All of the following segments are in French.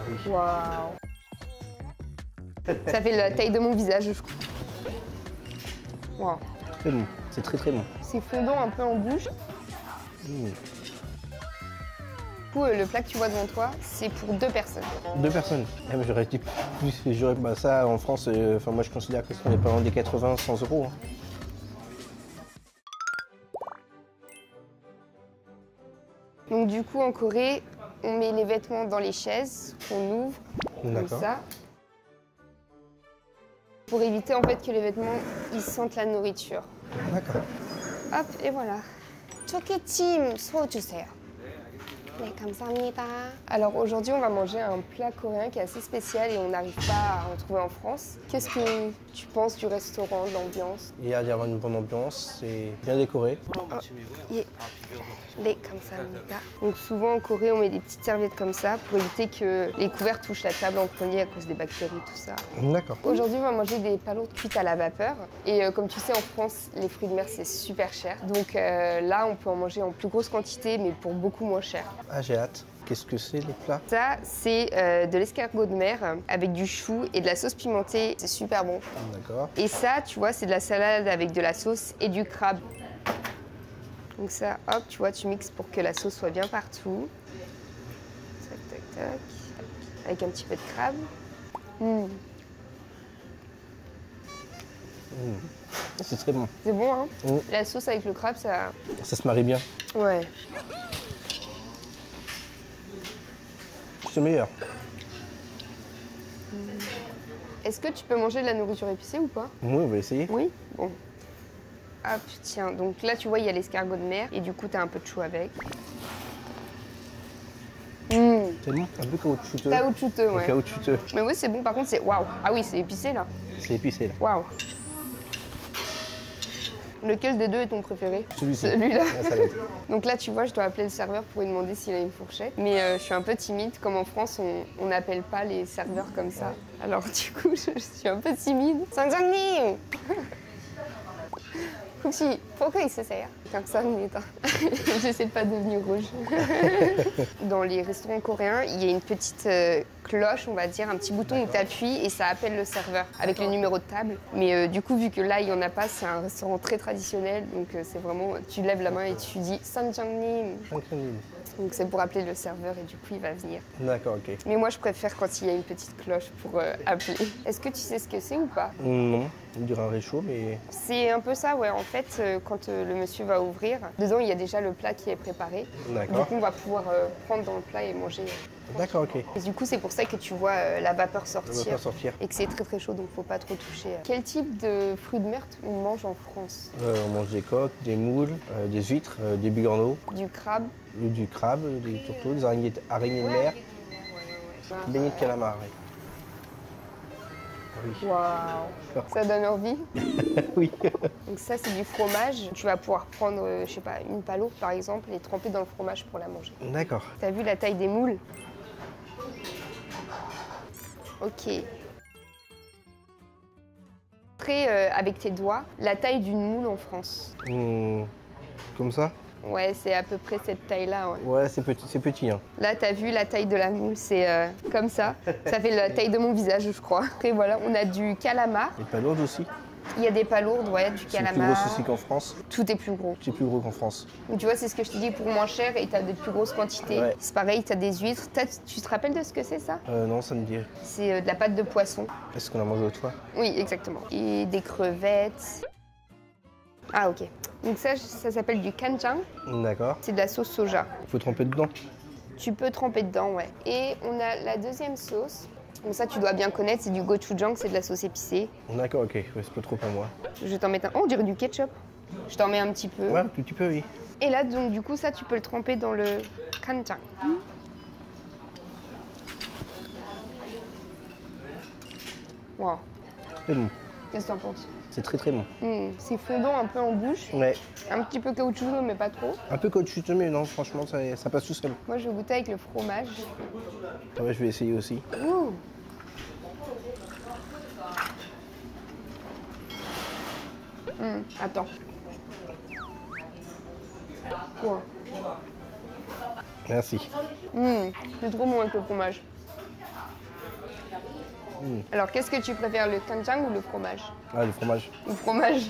Oui. Waouh. Ça fait la taille de mon visage, je crois. Waouh. Très bon, c'est très très bon. C'est fondant un peu en bouche. Mmh. Du coup, le plat que tu vois devant toi, c'est pour 2 personnes. 2 personnes. Ah, mais j'aurais dit plus, bah, ça en France, enfin moi je considère que on est pas loin des 80-100 euros. Hein. Donc du coup, en Corée, on met les vêtements dans les chaises, qu'on ouvre, comme ça. Pour éviter en fait que les vêtements ils sentent la nourriture. D'accord. Hop, et voilà. 초계찜 소 주세요. 네, 감사합니다. Alors aujourd'hui, on va manger un plat coréen qui est assez spécial et on n'arrive pas à en trouver en France. Qu'est-ce que tu penses du restaurant, de l'ambiance? Il y a d'avoir une bonne ambiance, c'est bien décoré. 예. 네, 감사합니다. Donc souvent en Corée, on met des petites serviettes comme ça pour éviter que les couverts touchent la table en premier à cause des bactéries, tout ça. D'accord. Aujourd'hui, on va manger des palourdes cuites à la vapeur. Et comme tu sais, en France, les fruits de mer, c'est super cher. Donc là, on peut en manger en plus grosse quantité, mais pour beaucoup moins cher. Ah, j'ai hâte. Qu'est-ce que c'est les plats? Ça, c'est de l'escargot de mer avec du chou et de la sauce pimentée. C'est super bon. D'accord. Et ça, tu vois, c'est de la salade avec de la sauce et du crabe. Donc ça, hop, tu vois, tu mixes pour que la sauce soit bien partout. Tac, tac, tac. Avec un petit peu de crabe. Mmh. Mmh. C'est très bon. C'est bon, hein? Mmh. La sauce avec le crabe, ça... Ça se marie bien. Ouais. C'est meilleur. Est-ce que tu peux manger de la nourriture épicée ou pas? Oui, on va essayer. Oui? Bon. Hop, tiens. Donc là, tu vois, il y a l'escargot de mer et du coup, tu as un peu de chou avec. Mmh. C'est bon, un peu caoutchouteux. Caoutchouteux, ouais. Caoutchouteux. Mais oui, c'est bon. Par contre, c'est... Waouh! Ah oui, c'est épicé, là. C'est épicé, là. Waouh! Lequel des deux est ton préféré? Celui-ci. Celui-là. La salade. Donc là, tu vois, je dois appeler le serveur pour lui demander s'il a une fourchette. Mais je suis un peu timide. Comme en France, on n'appelle pas les serveurs comme ça. Alors du coup, je suis un peu timide. 선장님! 혹시 포크 있으세요? 감사합니다. J'essaie de pas devenir rouge. Dans les restaurants coréens, il y a une petite cloche, on va dire, un petit bouton où tu appuies et ça appelle le serveur avec le numéro de table. Mais du coup, vu que là, il n'y en a pas, c'est un restaurant très traditionnel. Donc c'est vraiment, tu lèves la main et tu dis « 선장님 ». Donc c'est pour appeler le serveur et du coup, il va venir. D'accord, ok. Mais moi, je préfère quand il y a une petite cloche pour appeler. Est-ce que tu sais ce que c'est ou pas? Non, on dirait un réchaud, mais... C'est un peu ça, ouais. En fait, quand le monsieur va ouvrir, dedans, il y a déjà le plat qui est préparé. D'accord. Du coup, on va pouvoir prendre dans le plat et manger. D'accord, ok. Et du coup, c'est pour ça que tu vois la vapeur sortir. On va pas sortir. Et que c'est très très chaud, donc faut pas trop toucher. Quel type de fruits de mer on mange en France? On mange des coques, des moules, des huîtres, des bigorneaux, Du crabe. du crabe, des tourteaux, des araignées de mer, des beignets de calamar. Oui. Waouh, ça donne envie. Oui. Donc ça, c'est du fromage. Tu vas pouvoir prendre, je sais pas, une palourde par exemple et tremper dans le fromage pour la manger. D'accord. T'as vu la taille des moules? Ok. Après, avec tes doigts, la taille d'une moule en France. Comme ça? Ouais, c'est à peu près cette taille-là. Ouais, Ouais, c'est petit. Hein. Là, t'as vu la taille de la moule, c'est comme ça. Ça fait la taille de mon visage, je crois. Après, voilà, on a du calamar. Et pas lourd aussi? Il y a des palourdes, ouais, du C'est plus calamar. gros aussi qu'en France? Tout est plus gros. C'est plus gros qu'en France. Donc, tu vois, c'est ce que je te dis pour moins cher et t'as des plus grosses quantités. Ouais. C'est pareil, t'as des huîtres. Tu te rappelles de ce que c'est ça? Non, ça me dit. C'est de la pâte de poisson. Est-ce qu'on a mangé l'autre fois? Oui, exactement. Et des crevettes. Ah, ok. Donc ça s'appelle du kanjang. D'accord. C'est de la sauce soja. Il faut tremper dedans? Tu peux tremper dedans, ouais. Et on a la deuxième sauce. Donc ça, tu dois bien connaître, c'est du gochujang, c'est de la sauce épicée. D'accord, ok. Ouais, c'est pas trop pour moi. Je vais t'en mettre un. Oh, on dirait du ketchup. Je t'en mets un petit peu. Ouais, un petit peu, oui. Et là, donc, du coup, ça, tu peux le tremper dans le kanjang. Wow. C'est bon. Qu'est-ce que t'en penses? C'est très très bon. C'est fondant un peu en bouche. Ouais. Un petit peu caoutchouteux, mais pas trop. Un peu caoutchouteux, mais non, franchement, ça passe tout seul. Moi, je vais goûter avec le fromage. Ouais, je vais essayer aussi. Ouh. Attends. Ouais. Merci. C'est trop bon avec le fromage. Alors, qu'est-ce que tu préfères, le kanjang ou le fromage? Ah, le fromage. Le fromage.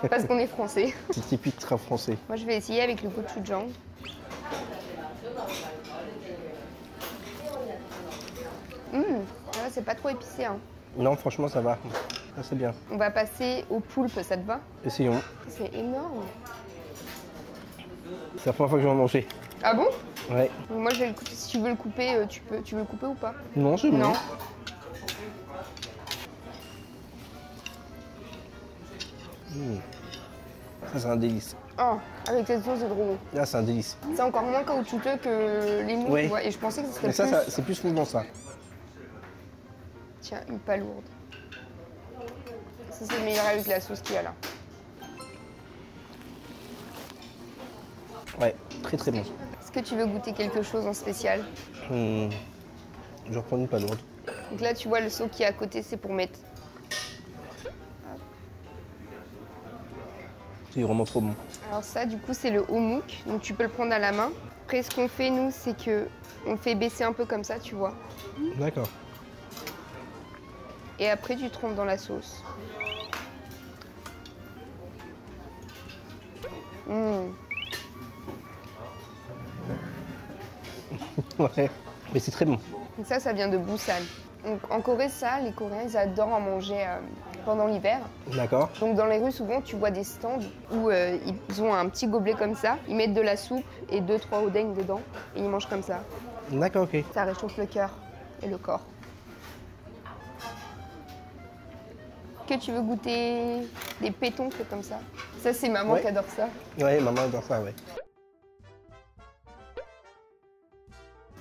Parce qu'on est français. C'est typique très français. Moi, je vais essayer avec le gochujang. C'est pas trop épicé, hein. Non, franchement, ça va. Ça, c'est bien. On va passer au poulpe, ça te va? Essayons. C'est énorme. C'est la première fois que je vais en manger. Ah bon? Ouais. Moi, je vais le couper. Si tu veux le couper, tu peux. Tu veux le couper ou pas? Non, c'est bon. Non. Ça, c'est un délice. Oh, avec cette sauce, c'est trop bon. Là, c'est un délice. C'est encore moins caoutchouteux que les moules, Ouais. tu vois. Et je pensais que c'était Mais plus... ça, c'est plus fondant, ça. Tiens, une pas lourde. Ça, c'est meilleur avec la sauce qu'il y a là. Ouais, très très bon. Est-ce que tu veux goûter quelque chose en spécial? Je vais reprendre une pas lourde. Donc là, tu vois, le seau qui est à côté, c'est pour mettre. C'est vraiment trop bon. Alors ça, du coup, c'est le homouk. Donc tu peux le prendre à la main. Après, ce qu'on fait, nous, c'est que on fait baisser un peu comme ça, tu vois. D'accord. Et après, tu trempes dans la sauce. Ouais, mais c'est très bon. Donc ça vient de Busan. Donc en Corée, ça, les Coréens, ils adorent en manger pendant l'hiver. D'accord. Donc dans les rues, souvent, tu vois des stands où ils ont un petit gobelet comme ça. Ils mettent de la soupe et 2-3 odengs dedans. Et ils mangent comme ça. D'accord, ok. Ça réchauffe le cœur et le corps. Que tu veux goûter des pétoncles comme ça? Ça, c'est maman Ouais. qui adore ça. Ouais, maman adore ça, ouais.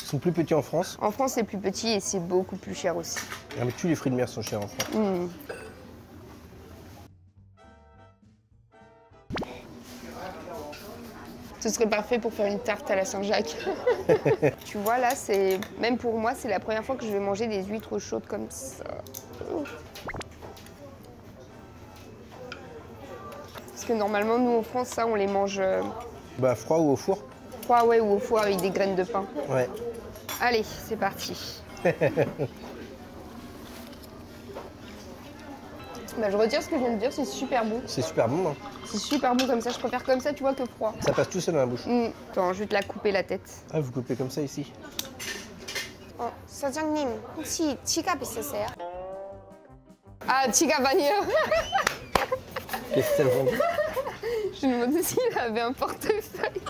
Ils sont plus petits en France. En France, c'est plus petit et c'est beaucoup plus cher aussi. Ah, mais tous les fruits de mer sont chers en France. Ce serait parfait pour faire une tarte à la Saint-Jacques. Tu vois, là, c'est même pour moi, c'est la première fois que je vais manger des huîtres chaudes comme ça. Parce que normalement, nous, en France, ça, on les mange Bah, froid ou au four? froid, ouais, ou au four avec des graines de pain. Ouais. Allez, c'est parti. Bah, je retire ce que je viens de dire, c'est super bon. C'est super bon, hein. C'est super bon comme ça, je préfère comme ça, tu vois, que froid. Ça passe tout seul dans la bouche. Attends, je vais te la couper la tête. Ah, vous coupez comme ça ici? 사장님, 혹시 지갑 있으세요? Ah, 지갑 아니에요. Qu'est-ce que c'est le fond? Je me demandais s'il avait un portefeuille.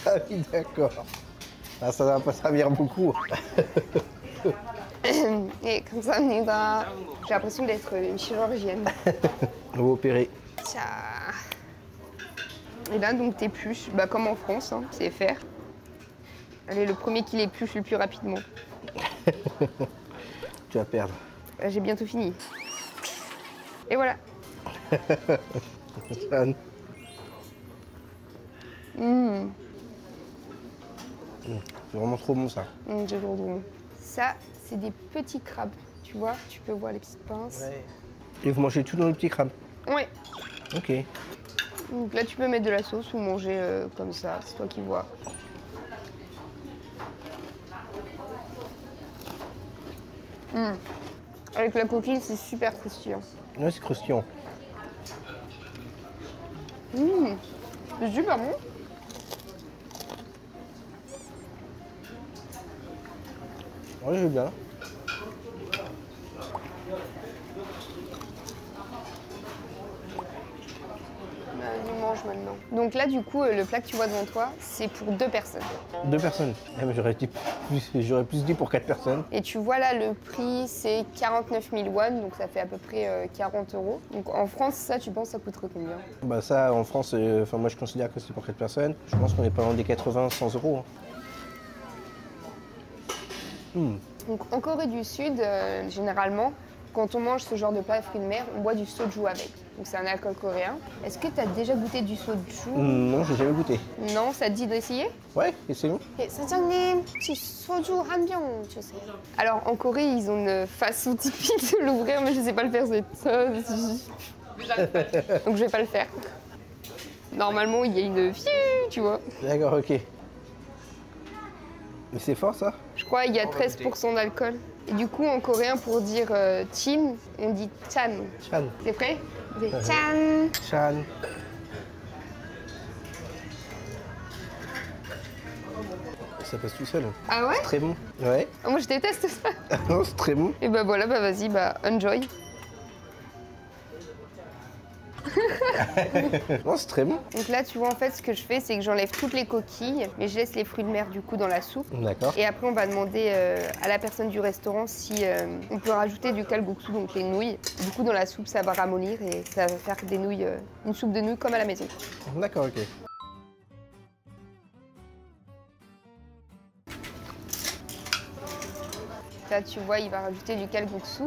Ah oui, d'accord. Ah, ça va pas servir beaucoup. Et 감사합니다. J'ai l'impression d'être une chirurgienne. On va opérer. Tiens. Et là, donc, t'épluches, bah, comme en France, hein, c'est faire. Allez, le premier qui l'épluche le plus rapidement. Tu vas perdre. J'ai bientôt fini. Et voilà. Anne. C'est vraiment trop bon ça. J'ai trop bon. Ça, c'est des petits crabes. Tu vois, tu peux voir les petites pinces. Et vous mangez tout dans le petit crabe? Ouais. Ok. Donc là, tu peux mettre de la sauce ou manger comme ça. C'est toi qui vois. Avec la coquille, c'est super croustillant. Ouais, c'est croustillant. C'est super bon. Ouais, je veux bien. Vas-y, mange maintenant. Donc là, du coup, le plat que tu vois devant toi, c'est pour 2 personnes. 2 personnes. Ah, mais j'aurais plus dit pour 4 personnes. Et tu vois là, le prix, c'est 49 000 won, donc ça fait à peu près 40 €. Donc en France, ça, tu penses, ça coûterait combien? Bah ça, en France, moi je considère que c'est pour 4 personnes. Je pense qu'on est pas loin des 80-100 €. Donc en Corée du Sud, généralement, quand on mange ce genre de plat de fruits de mer, on boit du soju avec. Donc c'est un alcool coréen. Est-ce que tu as déjà goûté du soju? Non, j'ai jamais goûté. Non, ça te dit d'essayer? Ouais, essayons. 사장님, 혹시 소주 한 병 주세요. Alors en Corée, ils ont une façon typique de l'ouvrir, mais je sais pas le faire, c'est ça. Donc je vais pas le faire. Normalement, il y a une fiu, tu vois. D'accord, ok. Mais c'est fort ça? Je crois qu'il y a 13% d'alcool. Et du coup, en coréen, pour dire chin, on dit chan. Chan. T'es prêt? C'est chan. Chan. Ça passe tout seul. Ah ouais? Très bon. Ouais. Ah, moi, je déteste ça. Non, c'est très bon. Et bah voilà, bah vas-y, bah enjoy. Non, c'est très bon. Donc là, tu vois, en fait, ce que je fais, c'est que j'enlève toutes les coquilles, mais je laisse les fruits de mer, du coup, dans la soupe. D'accord. Et après, on va demander à la personne du restaurant si on peut rajouter du kalguksu, donc les nouilles. Du coup, dans la soupe, ça va ramollir et ça va faire des nouilles, une soupe de nouilles comme à la maison. D'accord, ok. Là, tu vois, il va rajouter du kalguksu.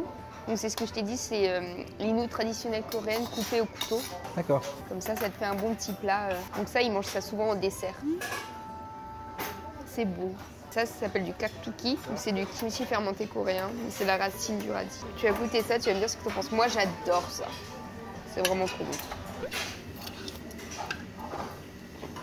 Donc c'est ce que je t'ai dit, c'est les nouilles traditionnelles coréennes coupées au couteau. D'accord. Comme ça te fait un bon petit plat. Donc ça, ils mangent ça souvent au dessert. C'est beau. Ça s'appelle du kaktuki, c'est du kimchi fermenté coréen. C'est la racine du radis. Tu vas goûter ça, tu vas me dire ce que tu en penses. Moi, j'adore ça. C'est vraiment trop bon.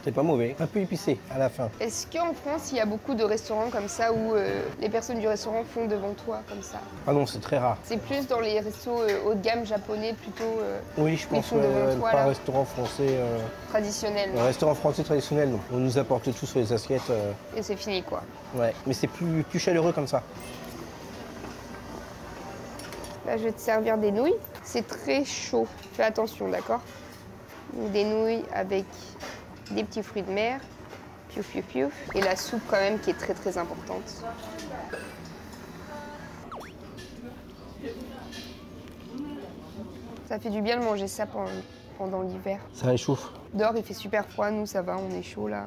C'est pas mauvais. Un peu épicé à la fin. Est-ce qu'en France, il y a beaucoup de restaurants comme ça où les personnes du restaurant font devant toi comme ça? Ah non, c'est très rare. C'est plus dans les restos haut de gamme japonais plutôt Oui, je pense font devant toi, pas là. un restaurant français. traditionnels. Un restaurant français traditionnel, non. On nous apporte tout sur les assiettes. Et c'est fini quoi. Ouais, mais c'est plus chaleureux comme ça. Là, je vais te servir des nouilles. C'est très chaud. Fais attention, d'accord? Donc, des nouilles avec des petits fruits de mer. Piouf, piouf, piouf. Et la soupe quand même qui est très très importante. Ça fait du bien de manger ça pendant l'hiver. Ça réchauffe. Dehors, il fait super froid. Nous, ça va, on est chaud là.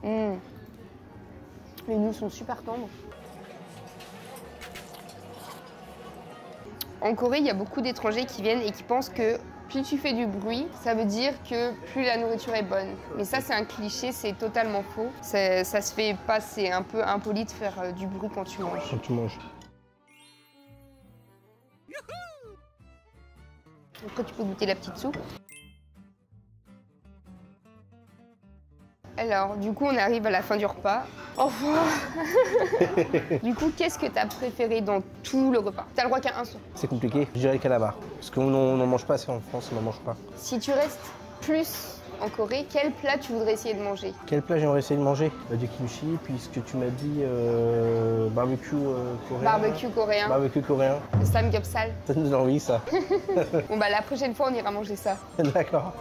Les nouilles sont super tendres. En Corée, il y a beaucoup d'étrangers qui viennent et qui pensent que plus tu fais du bruit, ça veut dire que plus la nourriture est bonne. Mais ça, c'est un cliché, c'est totalement faux. Ça se fait pas, c'est un peu impoli de faire du bruit quand tu manges. Quand tu manges. Après, tu peux goûter la petite soupe. Alors, du coup, on arrive à la fin du repas. Au revoir. Du coup, qu'est-ce que tu as préféré dans tout le repas? T'as le droit qu'à un seul. C'est compliqué. Je dirais le calamar. Parce qu'on n'en mange pas assez en France, on n'en mange pas. Si tu restes plus en Corée, quel plat tu voudrais essayer de manger? Quel plat j'aimerais essayer de manger? Du kimchi, puis ce que tu m'as dit, barbecue coréen. Barbecue coréen, Barbecue coréen. le samgyeopsal. Ça nous donne envie, ça. Bon, bah la prochaine fois, on ira manger ça. D'accord.